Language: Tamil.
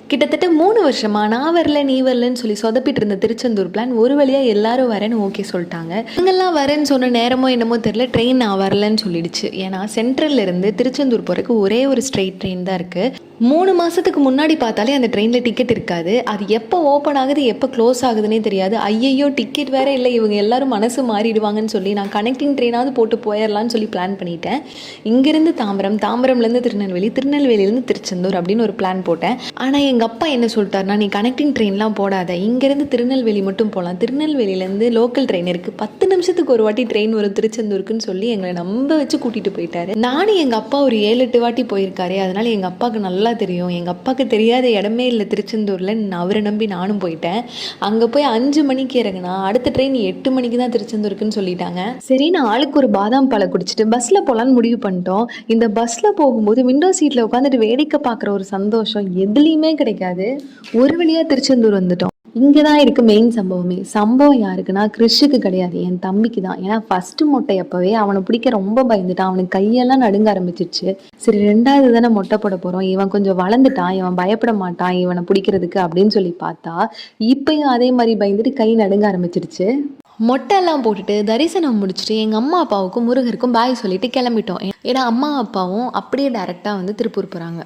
கிட்டத்தட்ட 3 வருஷமா நான் வரல, நீ வரலன்னு சொல்லி சொதப்பிட்டு இருந்த திருச்செந்தூர் பிளான் ஒரு வழியா எல்லாரும் வரேன்னு ஓகே சொல்லிட்டாங்க. இவங்கெல்லாம் வரேன்னு சொன்ன நேரமோ என்னமோ தெரியல, ட்ரெயின் நான் வரலன்னு சொல்லிடுச்சு. ஏன்னா சென்ட்ரல்ல இருந்து திருச்செந்தூர் போறதுக்கு ஒரே ஒரு ஸ்ட்ரெயிட் ட்ரெயின் தான் இருக்கு. 3 மாசத்துக்கு முன்னாடி பார்த்தாலே அந்த ட்ரெயினில் டிக்கெட் இருக்காது. அது எப்போ ஓப்பன் ஆகுது எப்போ க்ளோஸ் ஆகுதுன்னே தெரியாது. ஐயையோ டிக்கெட் வேற இல்லை, இவங்க எல்லாரும் மனசு மாறிடுவாங்கன்னு சொல்லி நான் கனெக்டிங் ட்ரெயினாவது போட்டு போயிடலான்னு சொல்லி பிளான் பண்ணிட்டேன். இங்கேருந்து தாம்பரம், தாம்பரம்லேருந்து திருநெல்வேலி, திருநெல்வேலியிலேருந்து திருச்செந்தூர் அப்படின்னு ஒரு பிளான் போட்டேன். ஆனால் எங்கள் அப்பா என்ன சொல்லிட்டாருன்னா, நீ கனெக்டிங் ட்ரெயின்லாம் போடாத, இங்கேருந்து திருநெல்வேலி மட்டும் போகலாம், திருநெல்வேலியிலேருந்து லோக்கல் ட்ரெயின் இருக்குது, 10 நிமிஷத்துக்கு ஒரு வாட்டி ட்ரெயின் வரும் திருச்செந்தூருக்குன்னு சொல்லி எங்களை நம்ப வச்சு கூட்டிகிட்டு போயிட்டாரு. நானும் எங்கள் அப்பா ஒரு 7-8 வாட்டி போயிருக்காரு. அதனால் எங்கள் அப்பாவுக்கு நல்லா தெரியும். எங்கள் அப்பாவுக்கு தெரியாத இடமே இல்லை திருச்செந்தூரில். அவரை நம்பி நானும் போயிட்டேன். அங்கே போய் 5 மணிக்கு இறங்கினா அடுத்த ட்ரெயின் 8 மணிக்கு தான் திருச்செந்தூருக்குன்னு சொல்லிட்டாங்க. சரி, நான் ஆளுக்கு ஒரு பாதாம் பாலை குடிச்சிட்டு பஸ்ஸில் போகலான்னு முடிவு பண்ணிட்டோம். இந்த பஸ்ஸில் போகும்போது விண்டோ சீட்டில் உட்காந்துட்டு வேடிக்கை பார்க்குற ஒரு சந்தோஷம் எதுலேயுமே கிடைக்காது. ஒரு வழியாக திருச்செந்தூர் வந்துட்டோம். இங்கே தான் இருக்குது மெயின் சம்பவமே. சம்பவம் யாருக்குன்னா கிறிஷுக்கு கிடையாது, என் தம்பிக்கு தான். ஏன்னா ஃபஸ்ட்டு மொட்டை அப்போவே அவனை பிடிக்க ரொம்ப பயந்துட்டான். அவனுக்கு கையெல்லாம் நடுங்க ஆரம்பிச்சிருச்சு. சரி, 2வது தானே மொட்டை போட போகிறோம், இவன் கொஞ்சம் வளர்ந்துட்டான், இவன் பயப்பட மாட்டான் இவனை பிடிக்கிறதுக்கு அப்படின்னு சொல்லி பார்த்தா இப்பயும் அதே மாதிரி பயந்துட்டு கை நடுங்க ஆரம்பிச்சிருச்சு. மொட்டையெல்லாம் போட்டுட்டு தரிசனம் முடிச்சுட்டு எங்கள் அம்மா அப்பாவுக்கும் முருகருக்கும் பாய் சொல்லிட்டு கிளம்பிட்டோம். ஏன்னா அம்மா அப்பாவும் அப்படியே டேரெக்டாக வந்து திருப்பூர் போகிறாங்க.